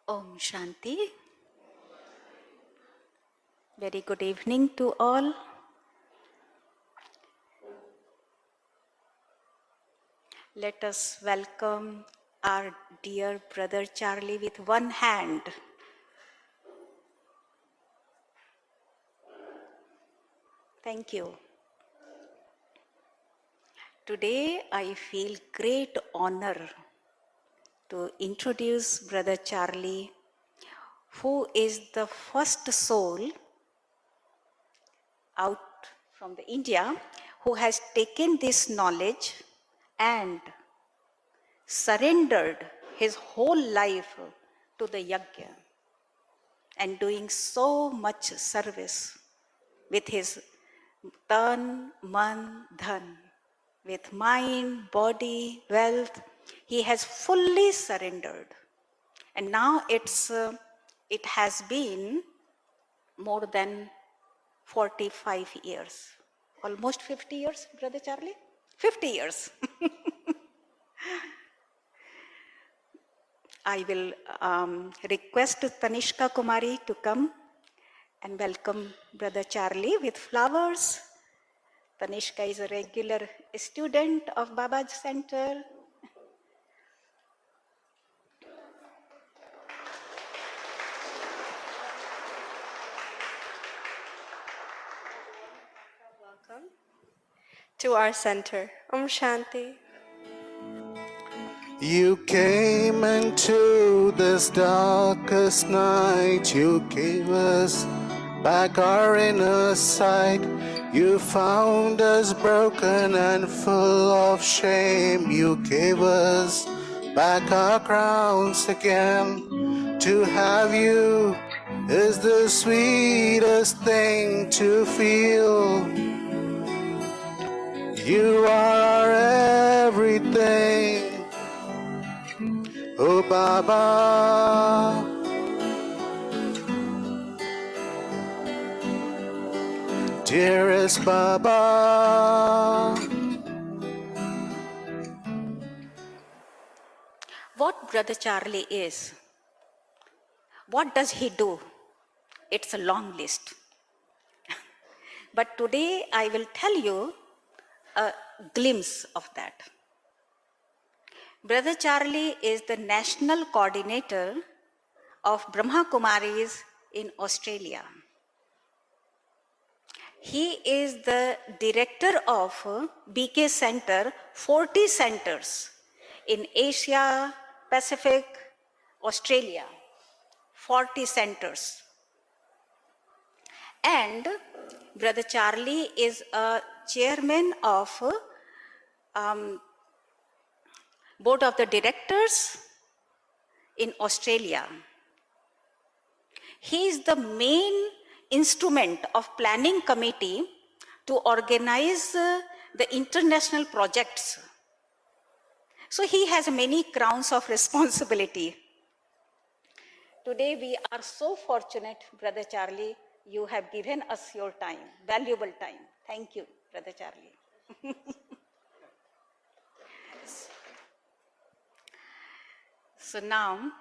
Om Shanti. Very good evening to all. Let us welcome our dear brother Charlie with one hand. Thank you. Today I feel great honor to introduce brother Charlie, who is the first soul out from the India who has taken this knowledge and surrendered his whole life to the yajna and doing so much service with his tan, man, dhan, with mind, body, wealth. He has fully surrendered. And now it has been more than 45 years. Almost 50 years, Brother Charlie? 50 years. I will request Tanishka Kumari to come and welcome Brother Charlie with flowers. Tanishka is a regular student of Baba's Center. Welcome to our center. Om Shanti. You came into this darkest night. You gave us back our inner sight. You found us broken and full of shame. You gave us back our crowns again. To have you is the sweetest thing to feel. You are our everything. Oh Baba, dearest Baba. What Brother Charlie is, what does he do? It's a long list. But today I will tell you a glimpse of that. Brother Charlie is the national coordinator of Brahma Kumaris in Australia. He is the director of BK Center, 40 centers in Asia, Pacific, Australia, 40 centers. And Brother Charlie is a chairman of board of the directors in Australia. He is the main instrument of planning committee to organize the international projects. So he has many crowns of responsibility. Today we are so fortunate, Brother Charlie, you have given us your time, valuable time. Thank you, Brother Charlie. So now,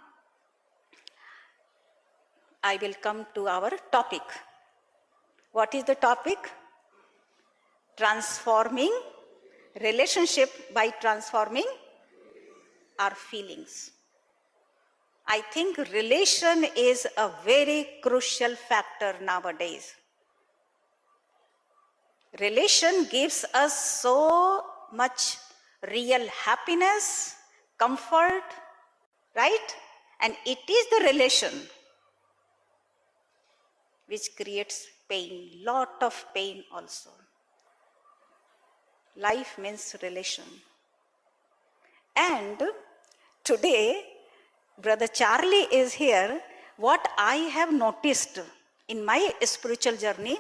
I will come to our topic. What is the topic? Transforming relationship by transforming our feelings. I think relation is a very crucial factor nowadays. Relation gives us so much real happiness, comfort, right? And it is the relation which creates pain, lot of pain also. Life means relation. And today, Brother Charlie is here. What I have noticed in my spiritual journey,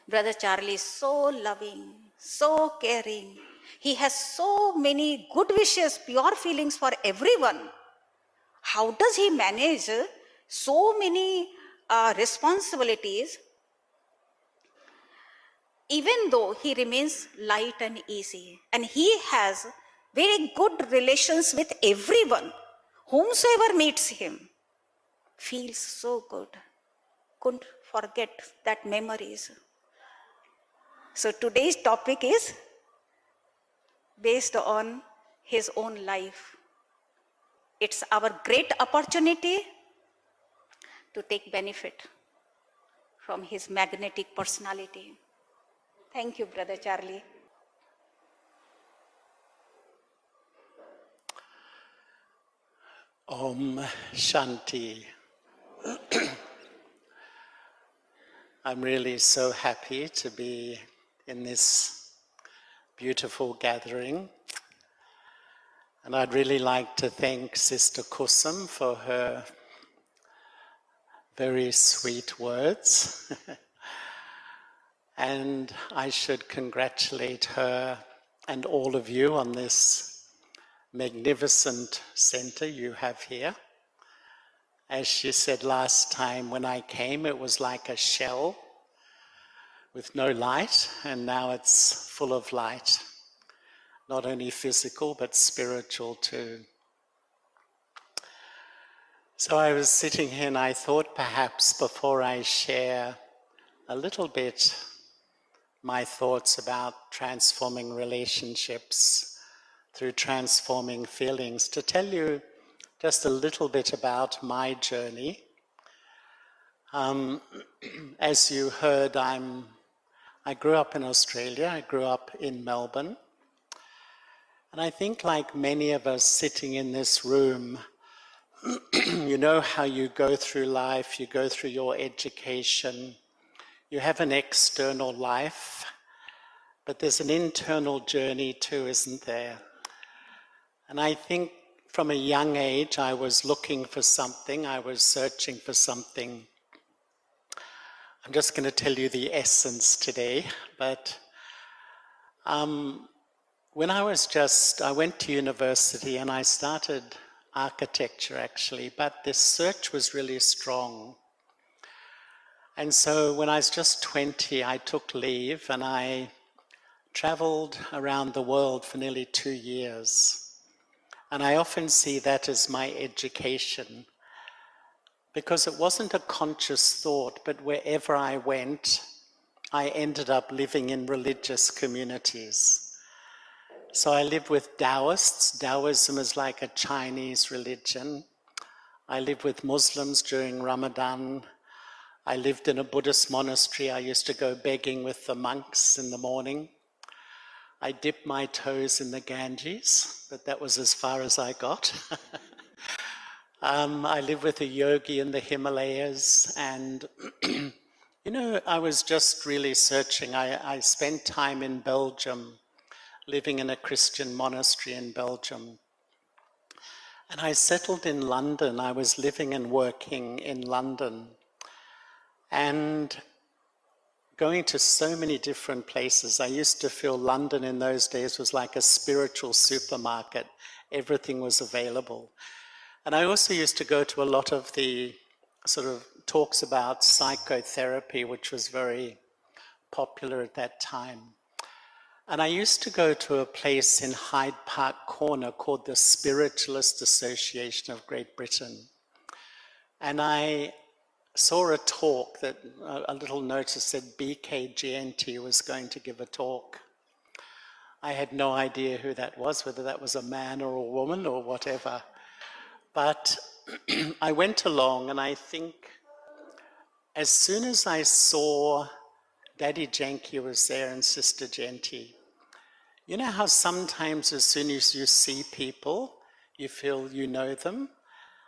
Brother Charlie is so loving, so caring. He has so many good wishes, pure feelings for everyone. How does he manage so many responsibilities, even though he remains light and easy? And he has very good relations with everyone Whomsoever meets him feels so good. Couldn't forget that memories. So today's topic is based on his own life. It's our great opportunity to take benefit from his magnetic personality. Thank you, Brother Charlie. Om Shanti. I'm really so happy to be in this beautiful gathering. And I'd really like to thank Sister Kusum for her very sweet words. And I should congratulate her and all of you on this magnificent center you have here. As she said last time when I came, it was like a shell with no light, and now it's full of light. Not only physical, but spiritual too. So I was sitting here and I thought perhaps before I share a little bit my thoughts about transforming relationships through transforming feelings, to tell you just a little bit about my journey. As you heard, I grew up in Australia. I grew up in Melbourne. And I think like many of us sitting in this room, you know how you go through life, you go through your education, you have an external life, but there's an internal journey too, isn't there? And I think from a young age, I was looking for something, I was searching for something. I'm just going to tell you the essence today, but when I went to university and I started architecture actually, but this search was really strong. And so when I was just 20, I took leave and I traveled around the world for nearly 2 years. And I often see that as my education, because it wasn't a conscious thought, but wherever I went, I ended up living in religious communities. So I lived with Taoists. Taoism is like a Chinese religion. I lived with Muslims during Ramadan. I lived in a Buddhist monastery. I used to go begging with the monks in the morning. I dipped my toes in the Ganges, but that was as far as I got. I lived with a yogi in the Himalayas, and you know, I was just really searching. I spent time in Belgium, living in a Christian monastery in Belgium. And I settled in London. I was living and working in London, and going to so many different places. I used to feel London in those days was like a spiritual supermarket. Everything was available. And I also used to go to a lot of the sort of talks about psychotherapy, which was very popular at that time. And I used to go to a place in Hyde Park Corner called the Spiritualist Association of Great Britain. And I saw a talk that a little notice said BKGNT was going to give a talk. I had no idea who that was, whether that was a man or a woman or whatever. But I went along, and I think as soon as I saw Daddy Janki was there and Sister Janti, you know how sometimes as soon as you see people, you feel you know them?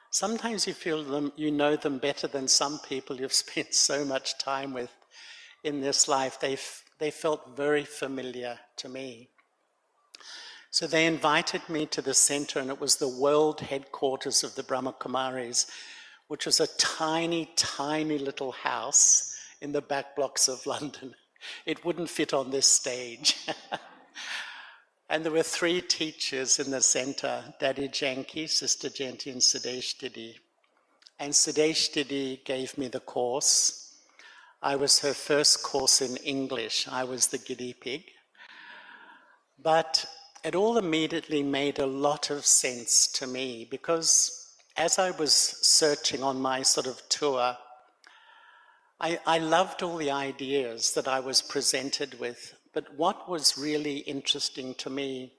Sometimes you feel you know them better than some people you've spent so much time with in this life. They felt very familiar to me. So they invited me to the center, and it was the world headquarters of the Brahma Kumaris, which was a tiny, tiny little house in the back blocks of London. It wouldn't fit on this stage. And there were 3 teachers in the center, Daddy Janki, Sister Janti, and Sudesh Didi. And Sudesh Didi gave me the course. I was her first course in English. I was the guinea pig. But it all immediately made a lot of sense to me, because as I was searching on my sort of tour, I loved all the ideas that I was presented with, but what was really interesting to me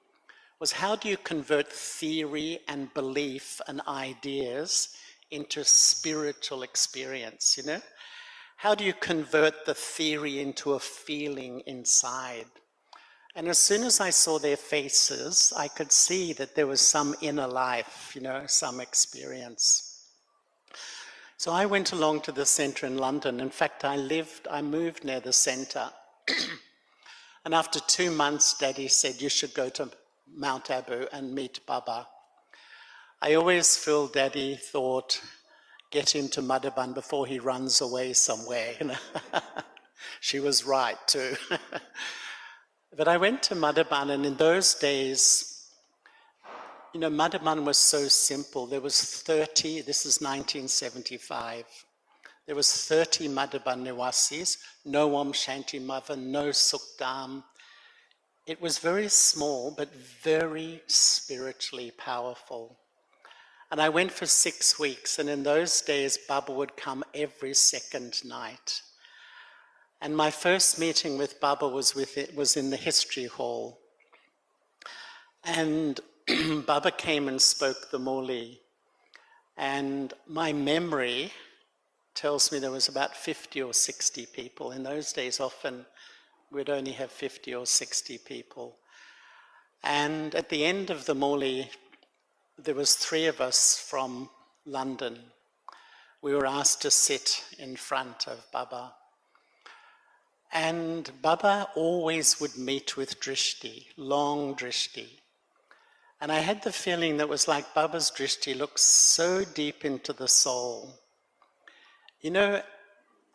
was how do you convert theory and belief and ideas into spiritual experience, you know? How do you convert the theory into a feeling inside? And as soon as I saw their faces, I could see that there was some inner life, you know, some experience. So I went along to the centre in London. In fact, I moved near the centre. And after 2 months, Daddy said, you should go to Mount Abu and meet Baba. I always feel Daddy thought, get him to Madhaban before he runs away somewhere. You know? She was right too. But I went to Madhaban, and in those days, you know, Madhaban was so simple. There was 30, this is 1975. There was 30 Madhaban Niwasis, no Om Shanti Mother, no Sukdam. It was very small, but very spiritually powerful. And I went for 6 weeks, and in those days, Baba would come every second night. And my first meeting with Baba was in the history hall. And Baba came and spoke the Murli. And my memory tells me there was about 50 or 60 people. In those days, often we'd only have 50 or 60 people. And at the end of the Murli, there was 3 of us from London. We were asked to sit in front of Baba. And Baba always would meet with drishti, long drishti. And I had the feeling that it was like Baba's drishti looked so deep into the soul. You know,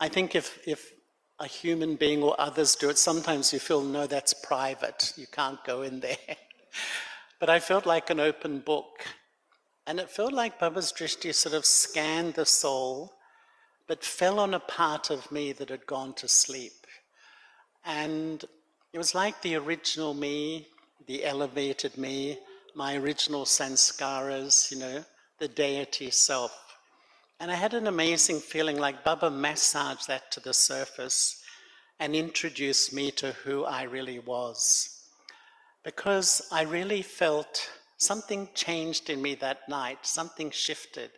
I think if a human being or others do it, sometimes you feel, no, that's private, you can't go in there. But I felt like an open book. And it felt like Baba's drishti sort of scanned the soul, but fell on a part of me that had gone to sleep. And it was like the original me, the elevated me, my original sanskaras, you know, the deity self. And I had an amazing feeling like Baba massaged that to the surface and introduced me to who I really was. Because I really felt something changed in me that night, something shifted.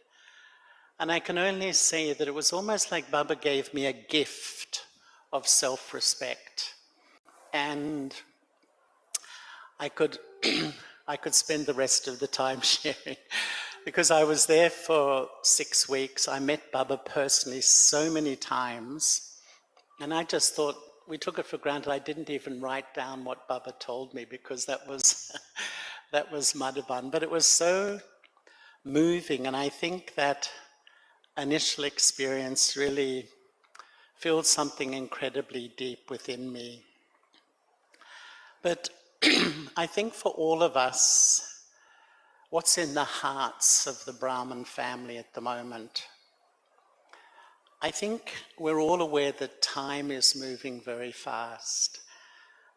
And I can only say that it was almost like Baba gave me a gift of self-respect. And I could spend the rest of the time sharing, because I was there for 6 weeks. I met Baba personally so many times, and I just thought, we took it for granted. I didn't even write down what Baba told me, because that was that was Madhaban. But it was so moving, and I think that initial experience really filled something incredibly deep within me. But I think for all of us, what's in the hearts of the Brahmin family at the moment? I think we're all aware that time is moving very fast.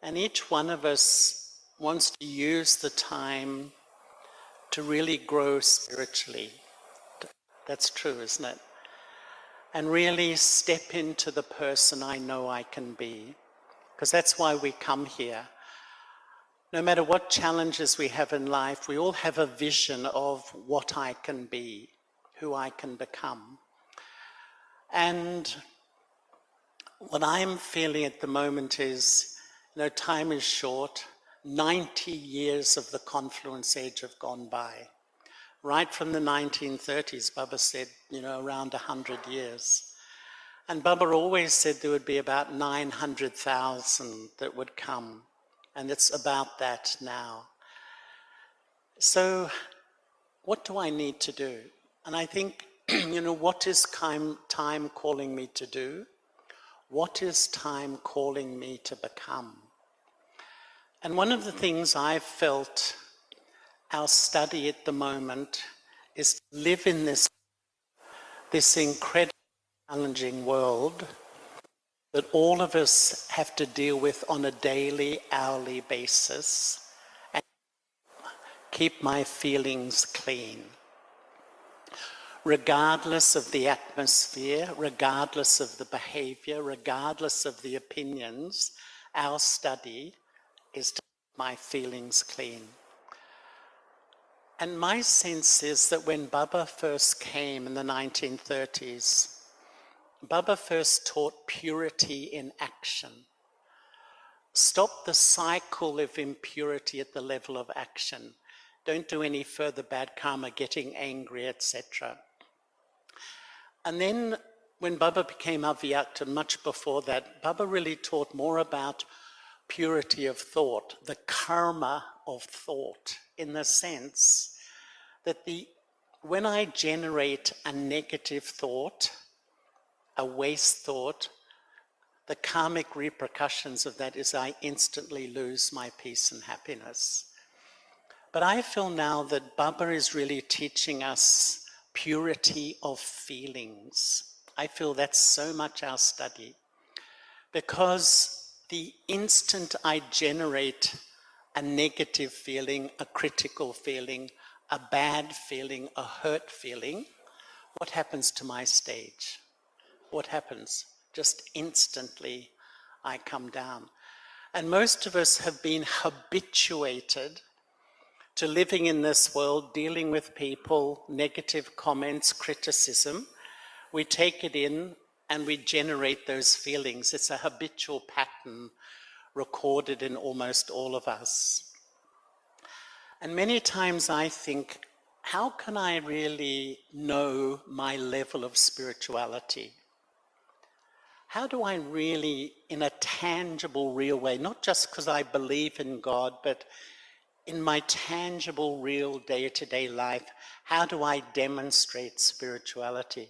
And each one of us wants to use the time to really grow spiritually. That's true, isn't it? And really step into the person I know I can be. Because that's why we come here. No matter what challenges we have in life, we all have a vision of what I can be, who I can become. And what I'm feeling at the moment is, you know, time is short. 90 years of the confluence age have gone by. Right from the 1930s, Baba said, you know, around 100 years. And Baba always said there would be about 900,000 that would come. And it's about that now. So what do I need to do? And I think, you know, what is time calling me to do? What is time calling me to become? And one of the things I've felt our study at the moment is to live in this incredibly challenging world that all of us have to deal with on a daily, hourly basis, and keep my feelings clean. regardless of the atmosphere, regardless of the behavior, regardless of the opinions, our study is to keep my feelings clean. And my sense is that when Baba first came in the 1930s, Baba first taught purity in action. Stop the cycle of impurity at the level of action. Don't do any further bad karma, getting angry, etc. And then when Baba became Avyakt, and much before that, Baba really taught more about purity of thought, the karma of thought, in the sense that when I generate a negative thought, a waste thought, the karmic repercussions of that is I instantly lose my peace and happiness. But I feel now that Baba is really teaching us purity of feelings. I feel that's so much our study. Because the instant I generate a negative feeling, a critical feeling, a bad feeling, a hurt feeling, what happens to my stage? What happens? Just instantly I come down. And most of us have been habituated to living in this world, dealing with people, negative comments, criticism. We take it in and we generate those feelings. It's a habitual pattern recorded in almost all of us. And many times I think, how can I really know my level of spirituality? How do I really, in a tangible, real way, not just because I believe in God, but in my tangible, real day-to-day life, how do I demonstrate spirituality?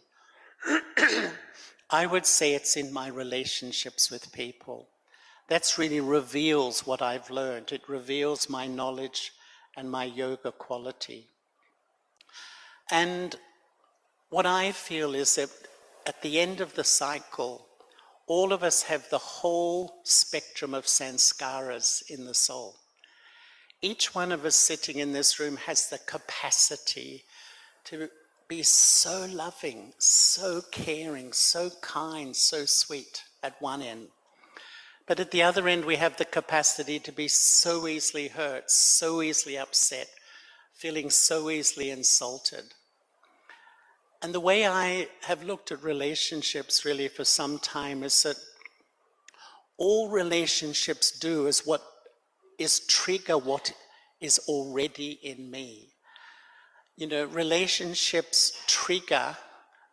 I would say it's in my relationships with people. That really reveals what I've learned. It reveals my knowledge and my yoga quality. And what I feel is that at the end of the cycle, all of us have the whole spectrum of sanskaras in the soul. Each one of us sitting in this room has the capacity to be so loving, so caring, so kind, so sweet at one end. But at the other end, we have the capacity to be so easily hurt, so easily upset, feeling so easily insulted. And the way I have looked at relationships really for some time is that all relationships do is trigger what is already in me. You know, relationships trigger,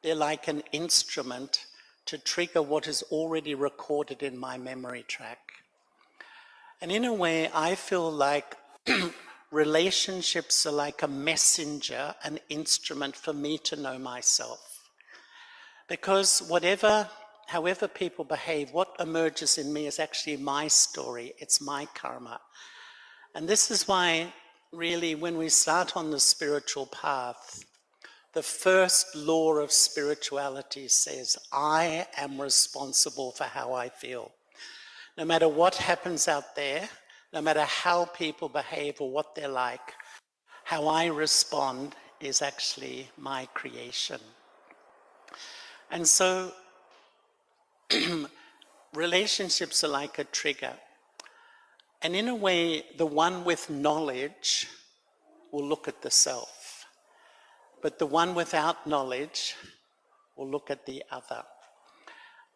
they're like an instrument to trigger what is already recorded in my memory track. And in a way, I feel like relationships are like a messenger, an instrument for me to know myself. Because however people behave, what emerges in me is actually my story, it's my karma. And this is why, really, when we start on the spiritual path, the first law of spirituality says, I am responsible for how I feel. No matter what happens out there, no matter how people behave or what they're like, how I respond is actually my creation. And so, relationships are like a trigger. And in a way, the one with knowledge will look at the self. But the one without knowledge will look at the other.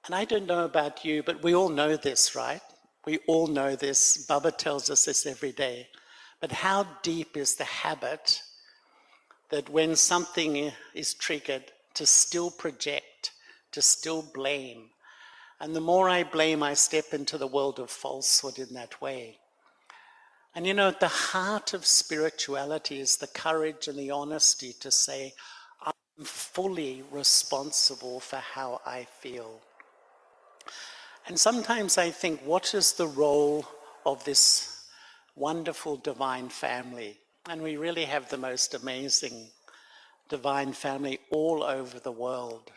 And I don't know about you, but we all know this, right? We all know this. Baba tells us this every day. But how deep is the habit that when something is triggered, to still project, to still blame? And the more I blame, I step into the world of falsehood in that way. And you know, at the heart of spirituality is the courage and the honesty to say, I'm fully responsible for how I feel. And sometimes I think, what is the role of this wonderful divine family? And we really have the most amazing divine family all over the world.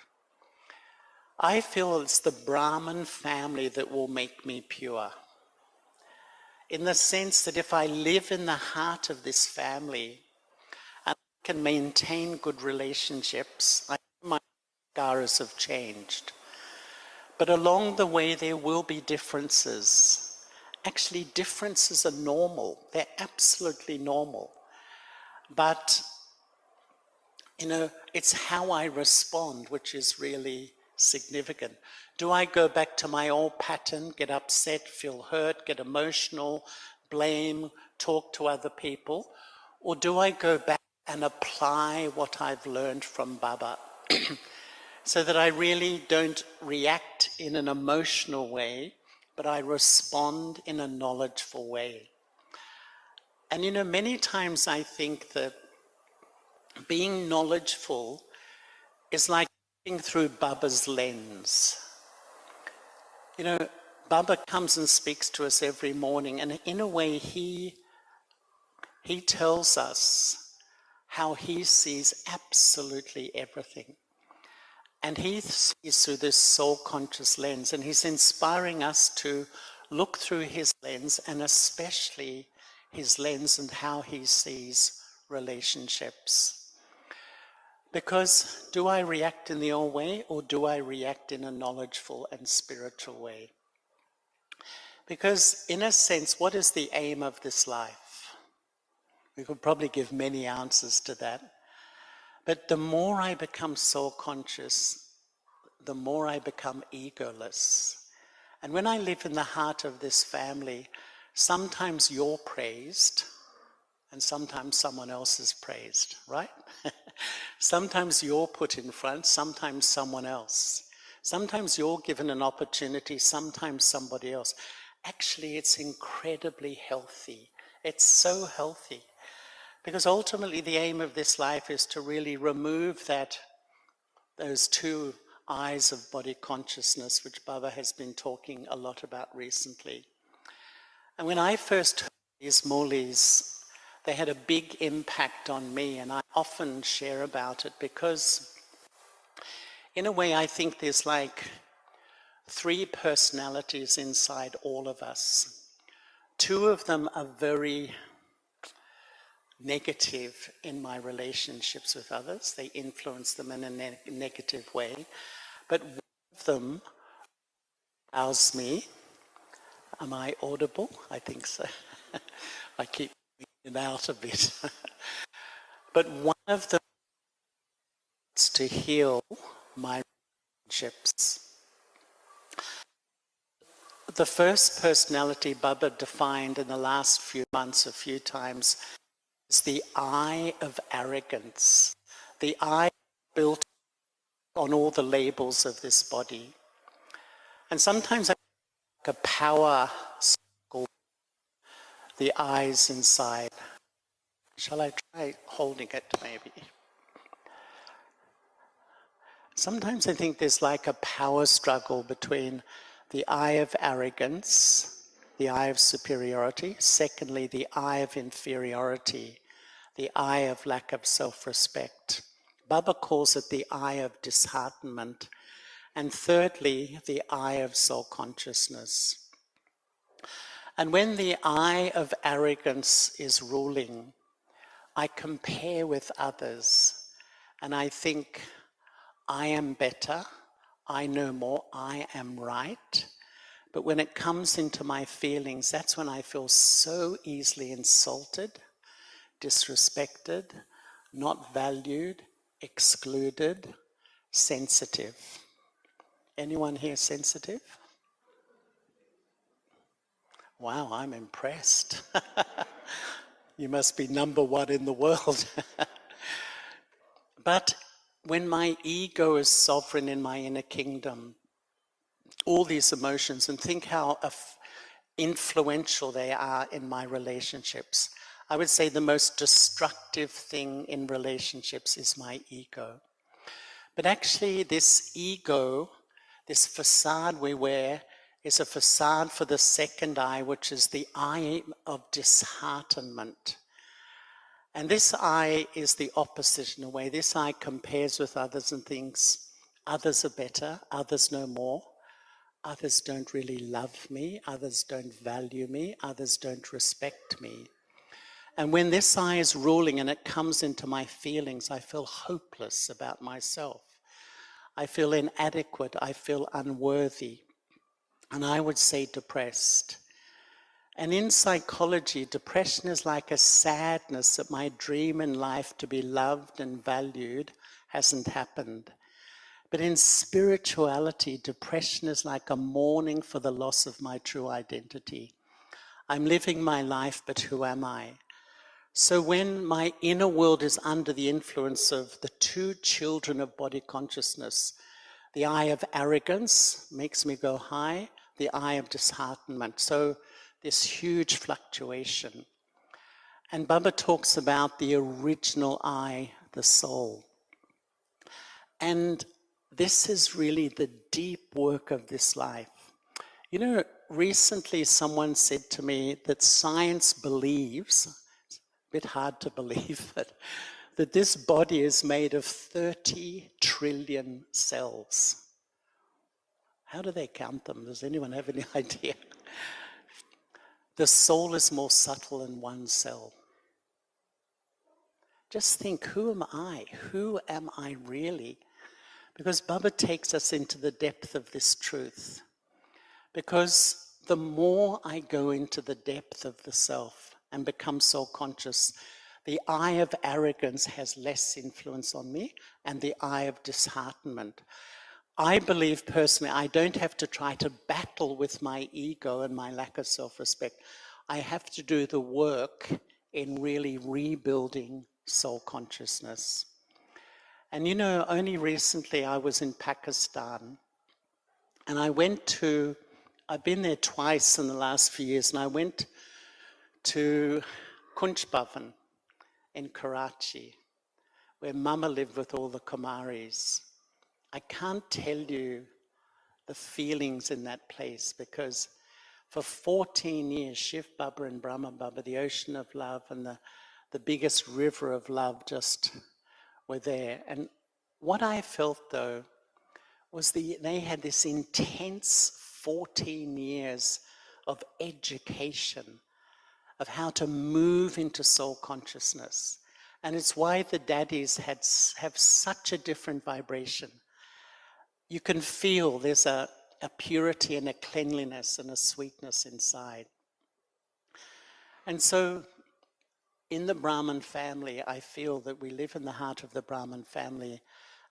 I feel it's the Brahman family that will make me pure. In the sense that if I live in the heart of this family, and can maintain good relationships. I know my scars have changed. But along the way, there will be differences. Actually, differences are normal. They're absolutely normal. But, it's how I respond which is really significant. Do I go back to my old pattern, get upset, feel hurt, get emotional, blame, talk to other people? Or do I go back and apply what I've learned from Baba so that I really don't react in an emotional way, but I respond in a knowledgeful way? And many times I think that being knowledgeful is like looking through Baba's lens. Baba comes and speaks to us every morning, and in a way he tells us how he sees absolutely everything. And he sees through this soul-conscious lens, and he's inspiring us to look through his lens, and especially his lens and how he sees relationships. Because do I react in the old way, or do I react in a knowledgeful and spiritual way? Because in a sense, what is the aim of this life? We could probably give many answers to that. But the more I become soul-conscious, the more I become egoless. And when I live in the heart of this family, sometimes you're praised, and sometimes someone else is praised, right? Sometimes you're put in front, sometimes someone else. Sometimes you're given an opportunity, sometimes somebody else. Actually, it's incredibly healthy. It's so healthy. Because ultimately the aim of this life is to really remove those two eyes of body consciousness, which Baba has been talking a lot about recently. And when I first heard these mulis, they had a big impact on me, and I often share about it because, in a way, I think there's like 3 personalities inside all of us. 2 of them are very negative in my relationships with others. They influence them in a negative way. But one of them allows me. Am I audible? I think so. I keep it out a bit. But one of them is to heal my relationships. The first personality Baba defined in the last few months a few times is the eye of arrogance. The eye built on all the labels of this body. And sometimes I like a power circle, the eyes inside. Shall I try holding it maybe? Sometimes I think there's like a power struggle between the eye of arrogance, the eye of superiority, secondly, the eye of inferiority, the eye of lack of self-respect. Baba calls it the eye of disheartenment. And thirdly, the eye of soul consciousness. And when the eye of arrogance is ruling, I compare with others and I think, I am better, I know more, I am right. But when it comes into my feelings, that's when I feel so easily insulted, disrespected, not valued, excluded, sensitive. Anyone here sensitive? Wow, I'm impressed. You must be number 1 in the world. But when my ego is sovereign in my inner kingdom, all these emotions, and think how influential they are in my relationships. I would say the most destructive thing in relationships is my ego. But actually this ego, this facade we wear, is a facade for the second eye, which is the eye of disheartenment. And this eye is the opposite in a way. This eye compares with others and thinks, others are better, others know more, others don't really love me, others don't value me, others don't respect me. And when this I is ruling and it comes into my feelings, I feel hopeless about myself. I feel inadequate. I feel unworthy. And I would say depressed. And in psychology, depression is like a sadness that my dream in life to be loved and valued hasn't happened. But in spirituality, depression is like a mourning for the loss of my true identity. I'm living my life, but who am I? So when my inner world is under the influence of the two children of body consciousness, the eye of arrogance makes me go high, the eye of disheartenment. So this huge fluctuation. And Baba talks about the original I, the soul. And this is really the deep work of this life. You know, recently someone said to me that science believes, it's a bit hard to believe, that this body is made of 30 trillion cells. How do they count them? Does anyone have any idea? The soul is more subtle than one cell. Just think, who am I? Who am I really? Because Baba takes us into the depth of this truth. Because the more I go into the depth of the self and become soul conscious, the eye of arrogance has less influence on me, and the eye of disheartenment. I believe personally, I don't have to try to battle with my ego and my lack of self-respect. I have to do the work in really rebuilding soul consciousness. And you know, only recently I was in Pakistan, and I've been there twice in the last few years, and I went to Kunj Bhavan in Karachi, where Mama lived with all the Kumaris. I can't tell you the feelings in that place, because for 14 years, Shiv Baba and Brahma Baba, the ocean of love and the biggest river of love, just were there. And what I felt though was they had this intense 14 years of education of how to move into soul consciousness. And it's why the daddies have such a different vibration. You can feel there's a purity and a cleanliness and a sweetness inside. And so in the Brahman family, I feel that we live in the heart of the Brahman family,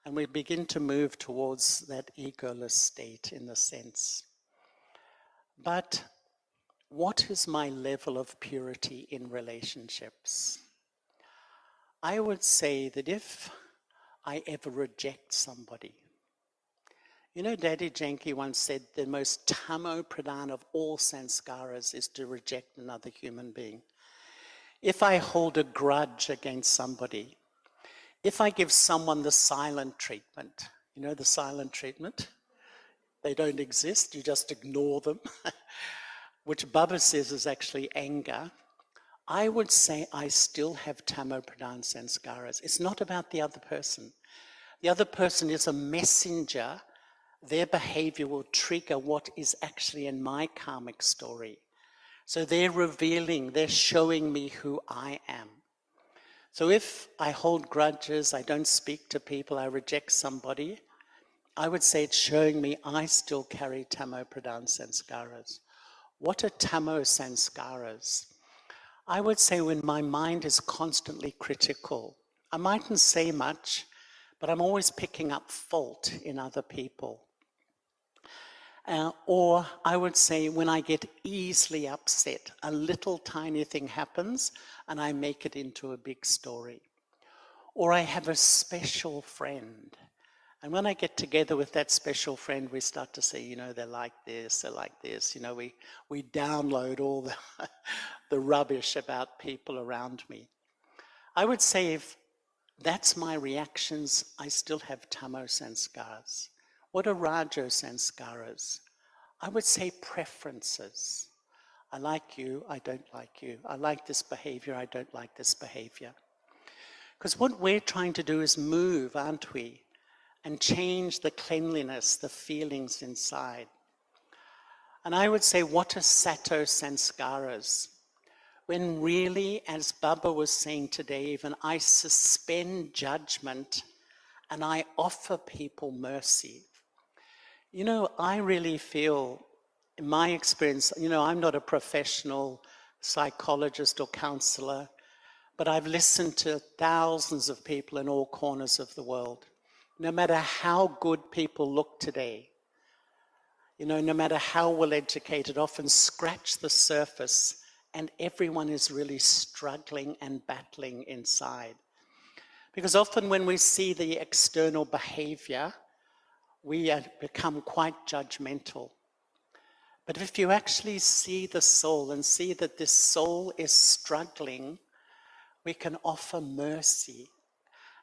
and we begin to move towards that egoless state in a sense. But what is my level of purity in relationships? I would say that if I ever reject somebody, you know, Daddy Janki once said the most tamo pradhan of all sanskaras is to reject another human being. If I hold a grudge against somebody, if I give someone the silent treatment, you know the silent treatment? They don't exist, you just ignore them, which Baba says is actually anger. I would say I still have tamo pradhan sanskaras. It's not about the other person. The other person is a messenger. Their behavior will trigger what is actually in my karmic story. So they're revealing, they're showing me who I am. So if I hold grudges, I don't speak to people, I reject somebody, I would say it's showing me I still carry tamo pradhan sanskaras. What are tamo sanskaras? I would say when my mind is constantly critical, I mightn't say much, but I'm always picking up fault in other people. Or I would say when I get easily upset, a little tiny thing happens and I make it into a big story. Or I have a special friend. And when I get together with that special friend, we start to say, you know, they're like this, you know, we download all the rubbish about people around me. I would say if that's my reactions, I still have tamo sanskaras. What are rajo sanskaras? I would say preferences. I like you, I don't like you. I like this behavior, I don't like this behavior. Because what we're trying to do is move, aren't we? And change the cleanliness, the feelings inside. And I would say, what are sato sanskaras? when really, as Baba was saying today even, I suspend judgment and I offer people mercy. You know, I really feel, in my experience, you know, I'm not a professional psychologist or counselor, but I've listened to thousands of people in all corners of the world. No matter how good people look today, you know, no matter how well educated, often scratch the surface and everyone is really struggling and battling inside. Because often when we see the external behavior, we become quite judgmental. But if you actually see the soul and see that this soul is struggling, we can offer mercy.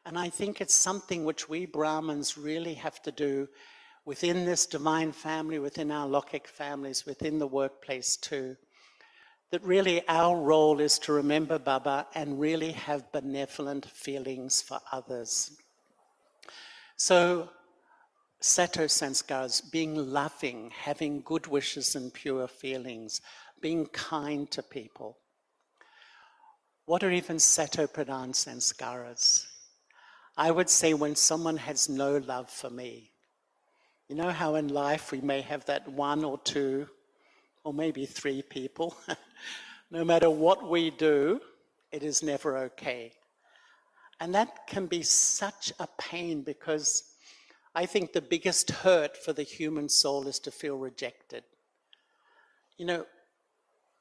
And I think it's something which we Brahmins really have to do within this divine family, within our Lokik families, within the workplace too. That really our role is to remember Baba and really have benevolent feelings for others. So, Sato Sanskaras, being loving, having good wishes and pure feelings, being kind to people. What are even Sato Pradhan Sanskaras? I would say when someone has no love for me. You know how in life we may have that one or two, or maybe three people. No matter what we do, it is never okay. And that can be such a pain because I think the biggest hurt for the human soul is to feel rejected. You know,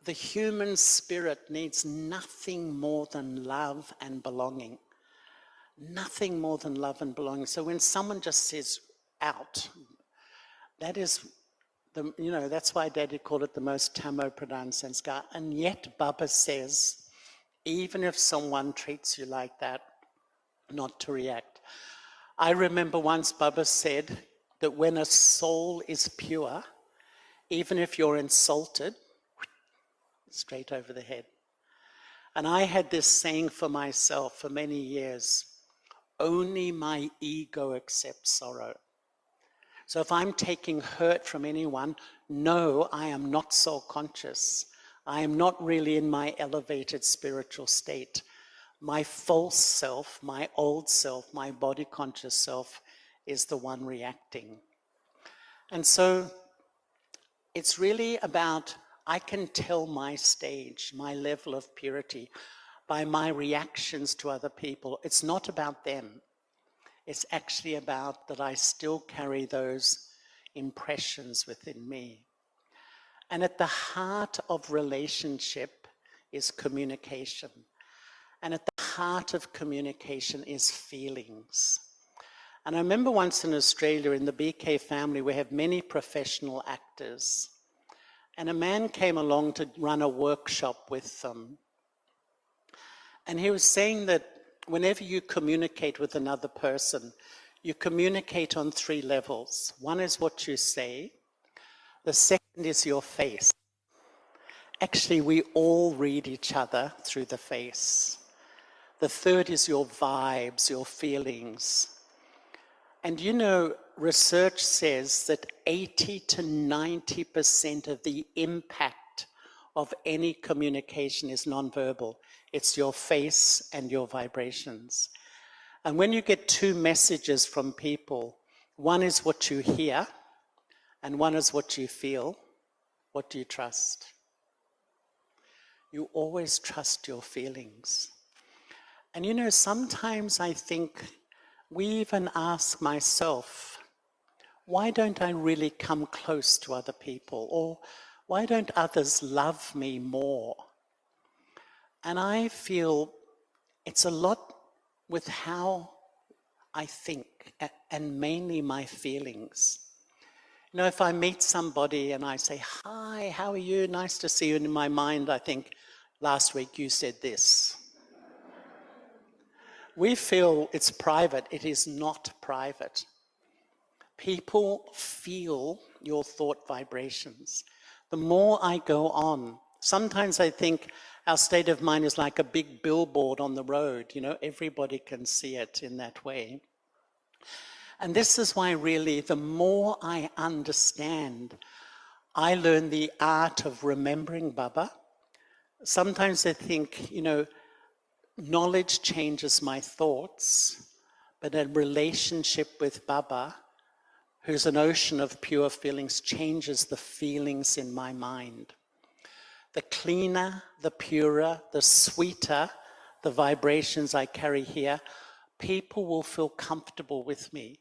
the human spirit needs nothing more than love and belonging. Nothing more than love and belonging. So when someone just says out, that is, you know, that's why Daddy called it the most Tamo Pradhan Sanskar. And yet Baba says, even if someone treats you like that, not to react. I remember once Baba said that when a soul is pure, even if you're insulted, straight over the head. And I had this saying for myself for many years, only my ego accepts sorrow. So if I'm taking hurt from anyone, no, I am not soul-conscious. I am not really in my elevated spiritual state. My false self, my old self, my body-conscious self is the one reacting. And so it's really about, I can tell my stage, my level of purity by my reactions to other people. It's not about them. It's actually about that I still carry those impressions within me. And at the heart of relationship is communication. And at the heart of communication is feelings. And I remember once in Australia, in the BK family, we have many professional actors. And a man came along to run a workshop with them. And he was saying that whenever you communicate with another person, you communicate on 3 levels. One is what you say. The second is your face. Actually, we all read each other through the face. The third is your vibes, your feelings. And you know, research says that 80 to 90% of the impact of any communication is nonverbal. It's your face and your vibrations. And when you get 2 messages from people, one is what you hear and one is what you feel, what do you trust? You always trust your feelings. And you know, sometimes I think we even ask myself, why don't I really come close to other people? Or why don't others love me more? And I feel it's a lot with how I think and mainly my feelings. You know, if I meet somebody and I say, hi, how are you? Nice to see you. And in my mind, I think, last week you said this. We feel it's private. It is not private. People feel your thought vibrations. The more I go on, sometimes I think our state of mind is like a big billboard on the road. You know, everybody can see it in that way. And this is why really the more I understand, I learn the art of remembering Baba, Sometimes I think, knowledge changes my thoughts, but a relationship with Baba, who's an ocean of pure feelings, changes the feelings in my mind. The cleaner, the purer, the sweeter the vibrations I carry here, people will feel comfortable with me.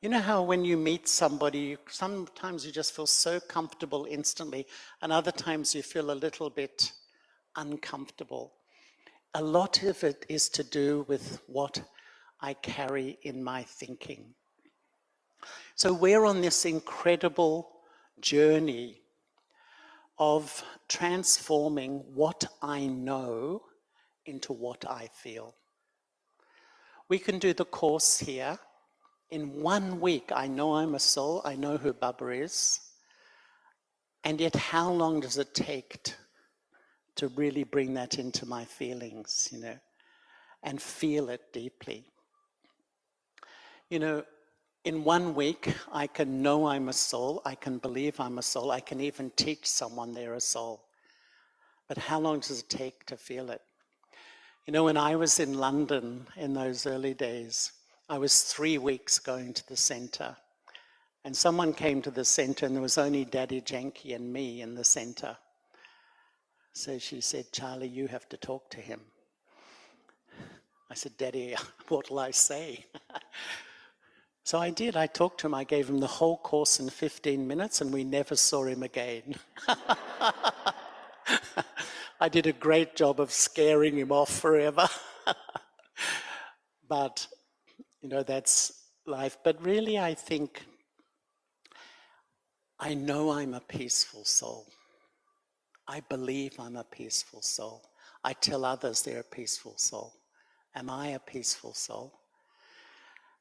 You know how when you meet somebody, sometimes you just feel so comfortable instantly, and other times you feel a little bit uncomfortable. A lot of it is to do with what I carry in my thinking. So we're on this incredible journey of transforming what I know into what I feel. We can do the course here. In 1 week, I know I'm a soul, I know who Baba is, and yet how long does it take to really bring that into my feelings, and feel it deeply? In 1 week, I can know I'm a soul, I can believe I'm a soul, I can even teach someone they're a soul. But how long does it take to feel it? When I was in London in those early days, I was 3 weeks going to the centre. And someone came to the centre and there was only Daddy Janky and me in the centre. So she said, "Charlie, you have to talk to him." I said, "Daddy, what'll I say?" So I did. I talked to him. I gave him the whole course in 15 minutes and we never saw him again. I did a great job of scaring him off forever. But, that's life. But really, I think I know I'm a peaceful soul. I believe I'm a peaceful soul. I tell others they're a peaceful soul. Am I a peaceful soul?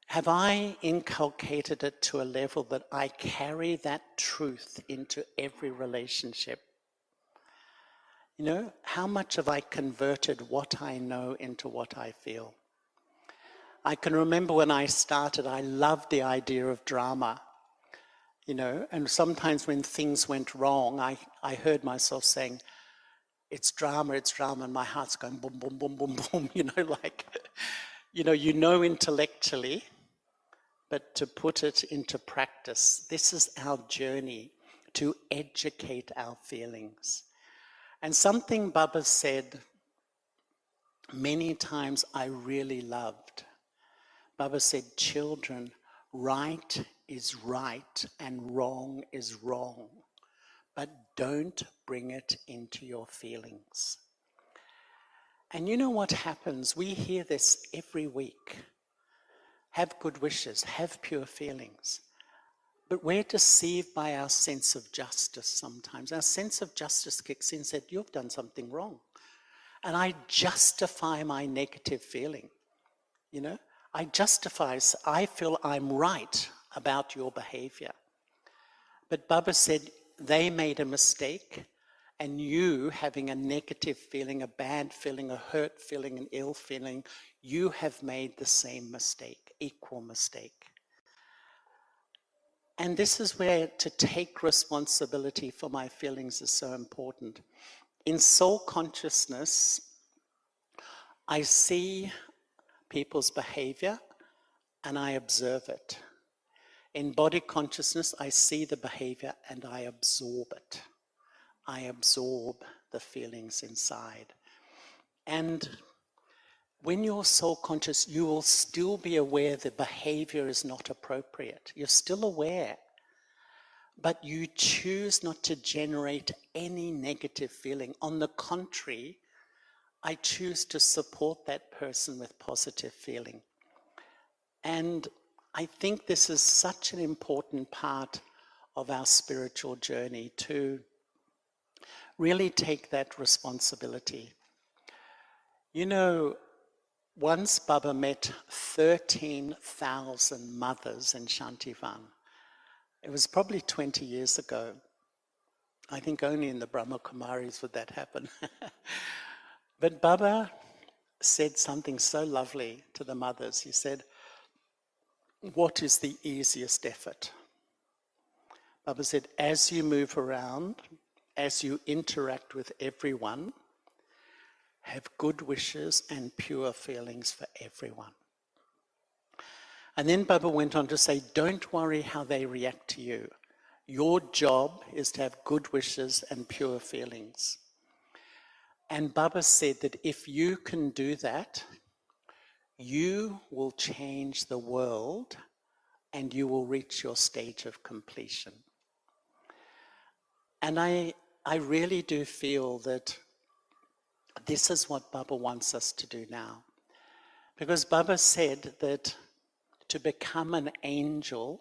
Have I inculcated it to a level that I carry that truth into every relationship? How much have I converted what I know into what I feel? I can remember when I started, I loved the idea of drama, and sometimes when things went wrong, I heard myself saying, it's drama, and my heart's going boom, boom, boom, boom, boom, intellectually, but to put it into practice, this is our journey to educate our feelings. And something Baba said many times I really loved. Baba said, "Children, right is right and wrong is wrong, but don't bring it into your feelings." And you know what happens? We hear this every week. Have good wishes, have pure feelings. But we're deceived by our sense of justice sometimes. Our sense of justice kicks in and says, "You've done something wrong." And I justify my negative feeling, I feel I'm right about your behavior. But Baba said they made a mistake, and you having a negative feeling, a bad feeling, a hurt feeling, an ill feeling, you have made the same mistake, equal mistake. And this is where to take responsibility for my feelings is so important. In soul consciousness, I see people's behavior and I observe it. In body consciousness, I see the behavior and I absorb it. I absorb the feelings inside. And when you're soul conscious, you will still be aware the behavior is not appropriate. You're still aware, but you choose not to generate any negative feeling. On the contrary, I choose to support that person with positive feeling. And I think this is such an important part of our spiritual journey to really take that responsibility. Once Baba met 13,000 mothers in Shantivan. It was probably 20 years ago. I think only in the Brahma Kumaris would that happen. But Baba said something so lovely to the mothers. He said, "What is the easiest effort?" Baba said, as you move around, as you interact with everyone, have good wishes and pure feelings for everyone. And then Baba went on to say, don't worry how they react to you. Your job is to have good wishes and pure feelings. And Baba said that if you can do that, you will change the world and you will reach your stage of completion. And I really do feel that this is what Baba wants us to do now. Because Baba said that to become an angel,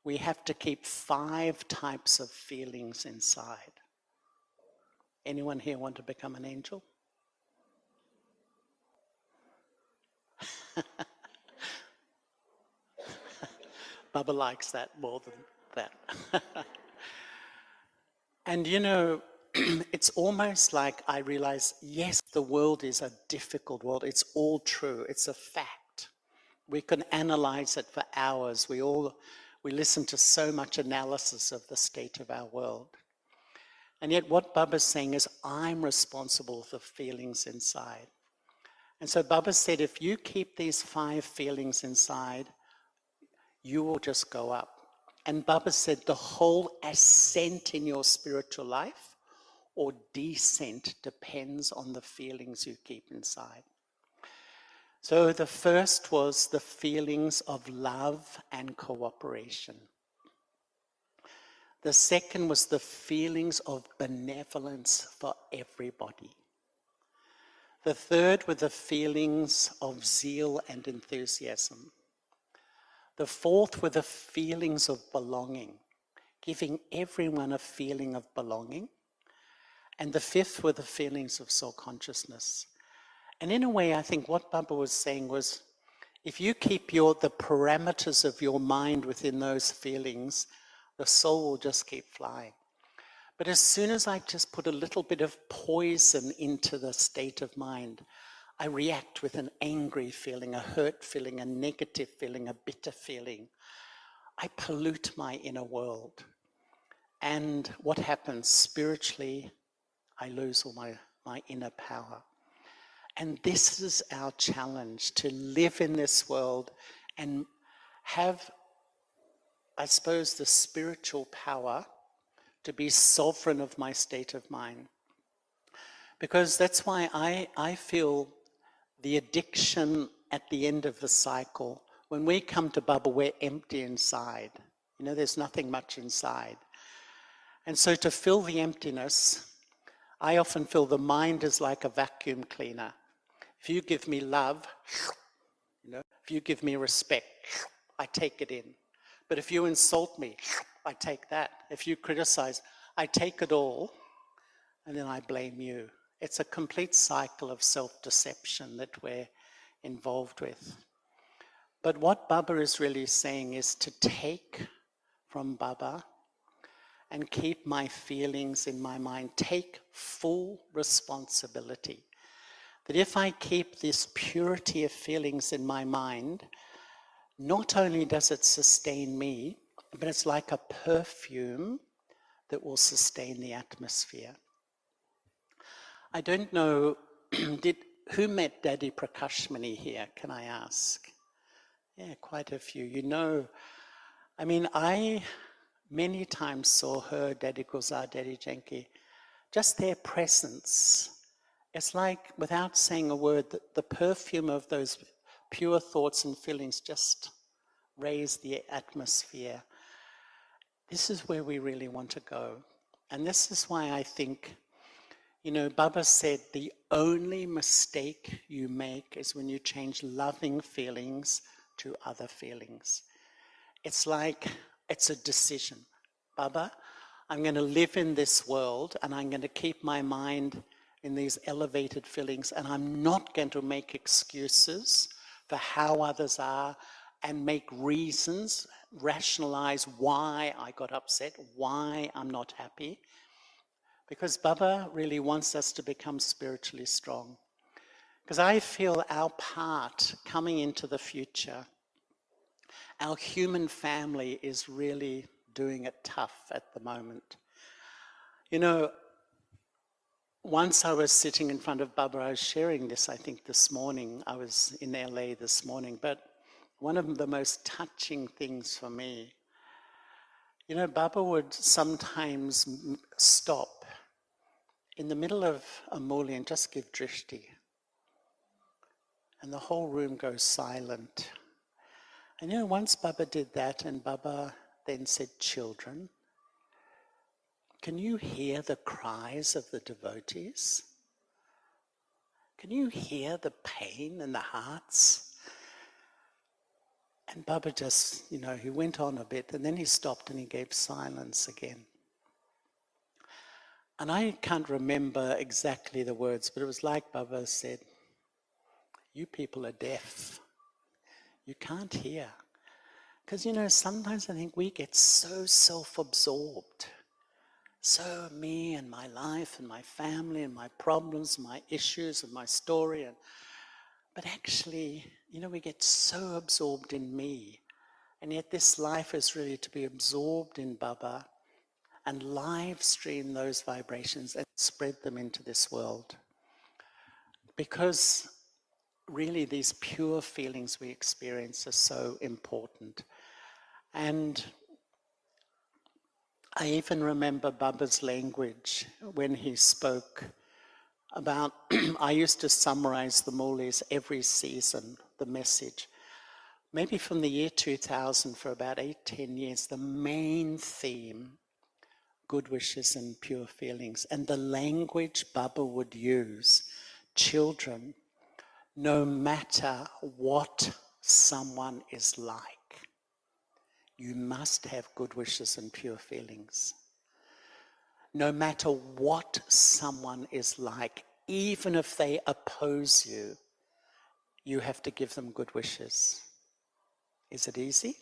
we have to keep 5 types of feelings inside. Anyone here want to become an angel? Baba likes that more than that. And you know, it's almost like I realize, yes, the world is a difficult world. It's all true. It's a fact. We can analyze it for hours. We listen to so much analysis of the state of our world. And yet what Baba's saying is, I'm responsible for feelings inside. And so Baba said, if you keep these 5 feelings inside, you will just go up. And Baba said the whole ascent in your spiritual life or descent depends on the feelings you keep inside. So the first was the feelings of love and cooperation. The second was the feelings of benevolence for everybody. The third were the feelings of zeal and enthusiasm. The fourth were the feelings of belonging, giving everyone a feeling of belonging. And the fifth were the feelings of soul consciousness. And in a way, I think what Baba was saying was, if you keep the parameters of your mind within those feelings, the soul will just keep flying. But as soon as I just put a little bit of poison into the state of mind, I react with an angry feeling, a hurt feeling, a negative feeling, a bitter feeling. I pollute my inner world. And what happens? Spiritually, I lose all my inner power. And this is our challenge, to live in this world and have, I suppose, the spiritual power to be sovereign of my state of mind. Because that's why I feel the addiction at the end of the cycle, when we come to Baba, we're empty inside. You know, there's nothing much inside. And so to fill the emptiness, I often feel the mind is like a vacuum cleaner. If you give me love, you know, if you give me respect, I take it in. But if you insult me, I take that. If you criticize, I take it all, and then I blame you. It's a complete cycle of self-deception that we're involved with. But what Baba is really saying is to take from Baba and keep my feelings in my mind, take full responsibility. That if I keep this purity of feelings in my mind, not only does it sustain me, but it's like a perfume that will sustain the atmosphere. I don't know, who met Daddy Prakashmani here, can I ask? Yeah, quite a few. You know, I mean, I many times saw her, Daddy Guzar, Daddy Jenki, just their presence. It's like, without saying a word, the perfume of those pure thoughts and feelings just raise the atmosphere. This is where we really want to go. And this is why I think, you know, Baba said the only mistake you make is when you change loving feelings to other feelings. It's like, it's a decision. Baba, I'm going to live in this world and I'm going to keep my mind in these elevated feelings, and I'm not going to make excuses for how others are and make reasons, rationalize why I got upset, why I'm not happy. Because Baba really wants us to become spiritually strong. Because I feel our part coming into the future, our human family is really doing it tough at the moment. You know, once I was sitting in front of Baba, I was sharing this, I think, this morning. I was in LA this morning, but one of the most touching things for me, you know, Baba would sometimes stop in the middle of a muli and just give drishti. And the whole room goes silent. And you know, once Baba did that, and Baba then said, "Children, can you hear the cries of the devotees? Can you hear the pain in the hearts?" And Baba just, you know, he went on a bit, and then he stopped and he gave silence again. And I can't remember exactly the words, but it was like Baba said, "You people are deaf. You can't hear." Because, you know, sometimes I think we get so self-absorbed. So me and my life and my family and my problems, my issues and my story. But actually, you know, we get so absorbed in me. And yet this life is really to be absorbed in Baba and live stream those vibrations and spread them into this world. Because really these pure feelings we experience are so important. And I even remember Baba's language when he spoke about, I used to summarize the mulis every season, the message. Maybe from the year 2000 for about 8-10 years, the main theme, good wishes and pure feelings. And the language Baba would use, children, no matter what someone is like, you must have good wishes and pure feelings. No matter what someone is like, even if they oppose you, you have to give them good wishes. Is it easy?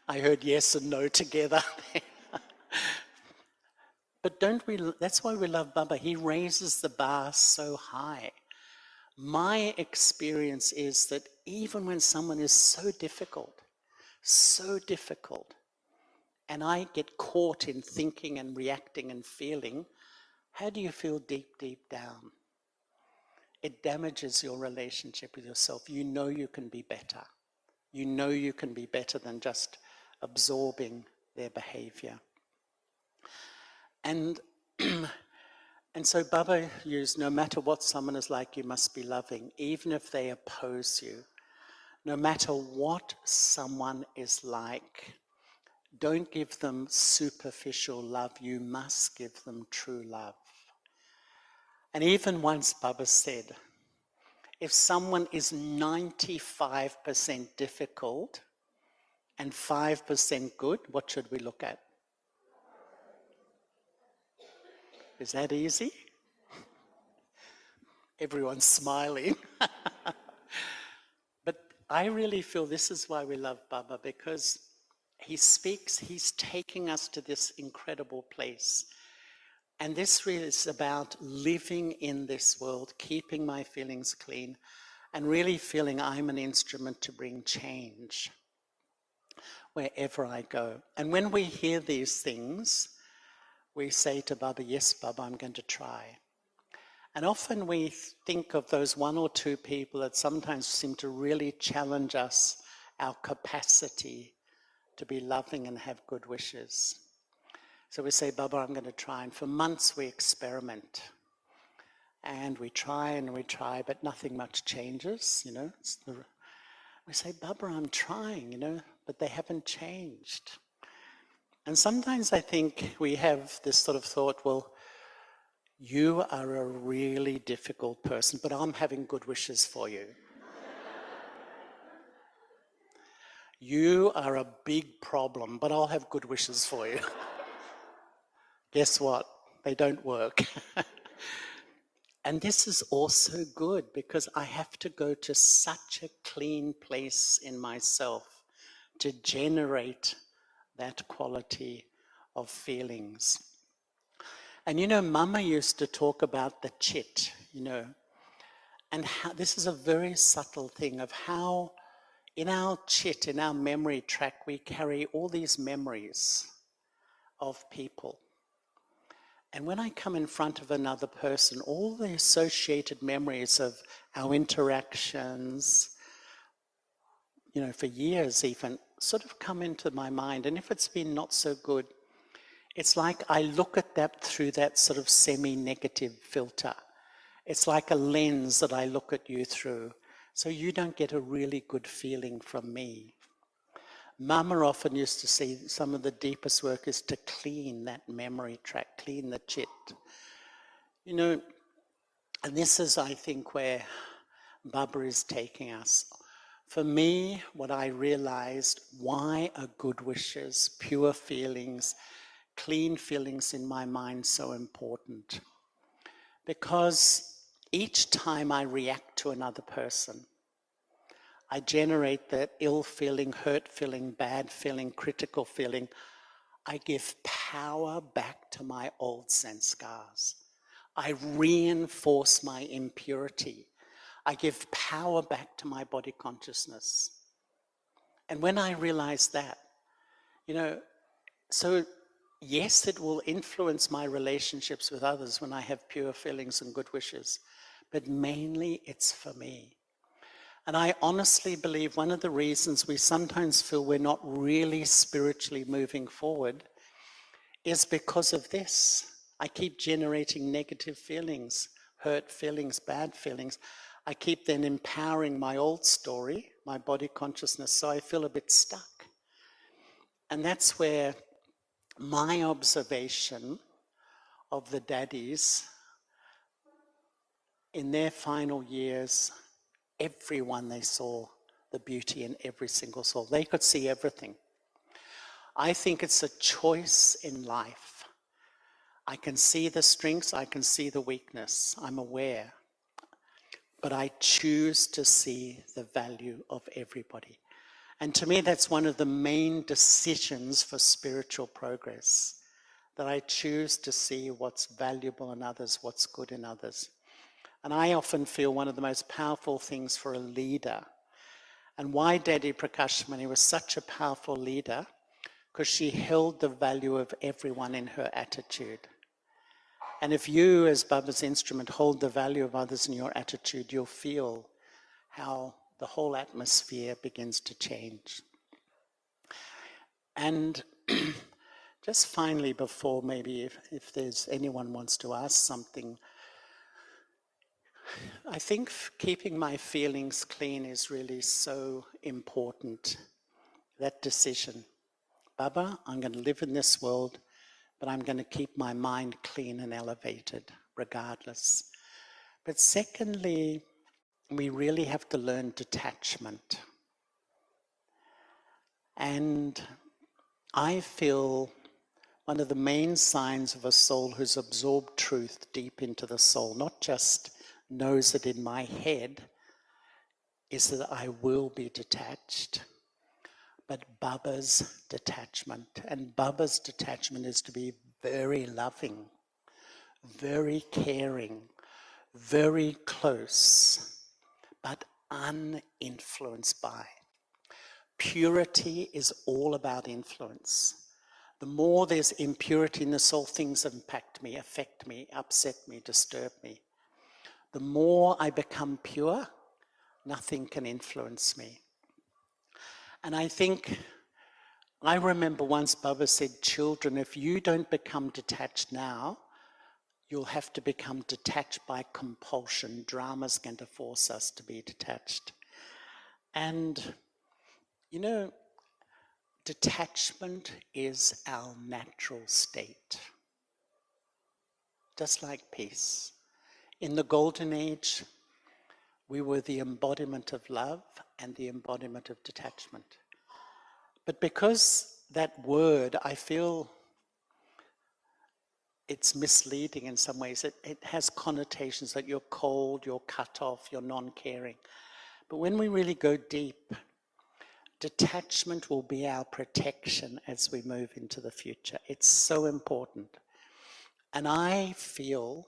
I heard yes and no together. But don't we, that's why we love Baba. He raises the bar so high. My experience is that even when someone is so difficult, and I get caught in thinking and reacting and feeling, how do you feel deep, deep down? It damages your relationship with yourself. You know you can be better. You know you can be better than just absorbing their behavior. And so Baba used, no matter what someone is like, you must be loving, even if they oppose you. No matter what someone is like, don't give them superficial love. You must give them true love. And even once Baba said, if someone is 95% difficult and 5% good, what should we look at? Is that easy? Everyone's smiling. But I really feel this is why we love Baba, because he speaks, he's taking us to this incredible place. And this really is about living in this world, keeping my feelings clean, and really feeling I'm an instrument to bring change wherever I go. And when we hear these things, we say to Baba, yes, Baba, I'm going to try. And often we think of those one or two people that sometimes seem to really challenge us, our capacity to be loving and have good wishes. So we say, Baba, I'm going to try. And for months we experiment. And we try, but nothing much changes, you know. We say, Baba, I'm trying, you know, but they haven't changed. And sometimes I think we have this sort of thought, well, you are a really difficult person, but I'm having good wishes for you. You are a big problem, but I'll have good wishes for you. Guess what? They don't work. And this is also good because I have to go to such a clean place in myself to generate that quality of feelings. And you know, Mama used to talk about the chit, you know, and how this is a very subtle thing of how in our chit, in our memory track, we carry all these memories. of people. And when I come in front of another person, all the associated memories of our interactions, for years even, sort of come into my mind. And if it's been not so good, it's like I look at that through that sort of semi-negative filter. It's like a lens that I look at you through. So you don't get a really good feeling from me. Mama often used to say some of the deepest work is to clean that memory track, clean the chit. And this is, I think, where Baba is taking us. For me, what I realized, why are good wishes, pure feelings, clean feelings in my mind so important? Because each time I react to another person, I generate that ill feeling, hurt feeling, bad feeling, critical feeling. I give power back to my old sanskars. I reinforce my impurity. I give power back to my body consciousness. And when I realize that, so yes, it will influence my relationships with others when I have pure feelings and good wishes, but mainly it's for me. And I honestly believe one of the reasons we sometimes feel we're not really spiritually moving forward is because of this. I keep generating negative feelings, hurt feelings, bad feelings. I keep then empowering my old story, my body consciousness, so I feel a bit stuck. And that's where my observation of the daddies in their final years, everyone they saw the beauty in every single soul. They could see everything. I think it's a choice in life. I can see the strengths, I can see the weakness, I'm aware. But I choose to see the value of everybody. And to me, that's one of the main decisions for spiritual progress, that I choose to see what's valuable in others, what's good in others. And I often feel one of the most powerful things for a leader, and why Daddy Prakashmani was such a powerful leader, because she held the value of everyone in her attitude. And if you, as Baba's instrument, hold the value of others in your attitude, you'll feel how the whole atmosphere begins to change. And just finally, before maybe if there's anyone wants to ask something, I think keeping my feelings clean is really so important, that decision. Baba, I'm going to live in this world, but I'm going to keep my mind clean and elevated regardless. But secondly, we really have to learn detachment. And I feel one of the main signs of a soul who's absorbed truth deep into the soul, not just knows it in my head, is that I will be detached. But Baba's detachment, and Baba's detachment is to be very loving, very caring, very close, but uninfluenced by. Purity is all about influence. The more there's impurity in the soul, things impact me, affect me, upset me, disturb me. The more I become pure, nothing can influence me. And I remember once Baba said, children, if you don't become detached now, you'll have to become detached by compulsion. Drama's going to force us to be detached. And, detachment is our natural state, just like peace. In the Golden Age, we were the embodiment of love and the embodiment of detachment. But because that word, I feel it's misleading in some ways. It has connotations that you're cold, you're cut off, you're non-caring. But when we really go deep, detachment will be our protection as we move into the future. It's so important. And I feel,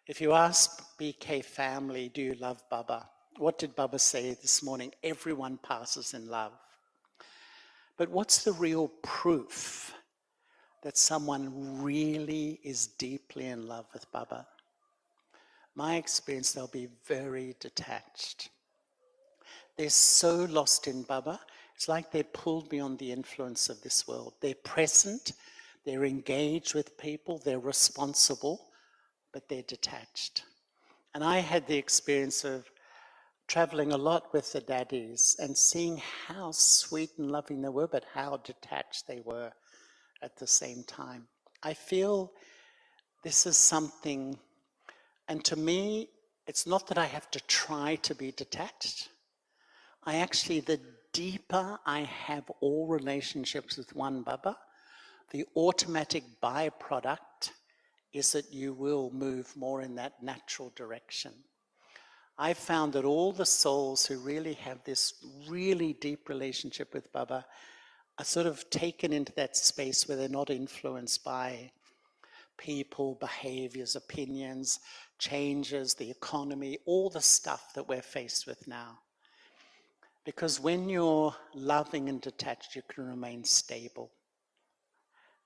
if you ask BK family, do you love Baba? What did Baba say this morning? Everyone passes in love. But what's the real proof that someone really is deeply in love with Baba, my experience, they'll be very detached. They're so lost in Baba, it's like they're pulled beyond the influence of this world. They're present, they're engaged with people, they're responsible, but they're detached. And I had the experience of traveling a lot with the daddies and seeing how sweet and loving they were, but how detached they were at the same time. I feel this is something, and to me, it's not that I have to try to be detached. I actually, the deeper I have all relationships with one Baba, the automatic byproduct is that you will move more in that natural direction. I found that all the souls who really have this really deep relationship with Baba are sort of taken into that space where they're not influenced by people, behaviors, opinions, changes, the economy, all the stuff that we're faced with now. Because when you're loving and detached, you can remain stable.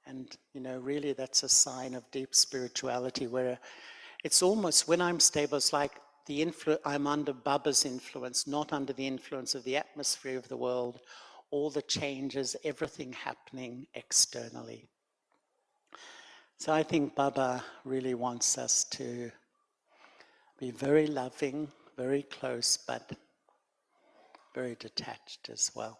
And, really that's a sign of deep spirituality, where it's almost, when I'm stable, it's like I'm under Baba's influence, not under the influence of the atmosphere of the world, all the changes, everything happening externally. So I think Baba really wants us to be very loving, very close, but very detached as well.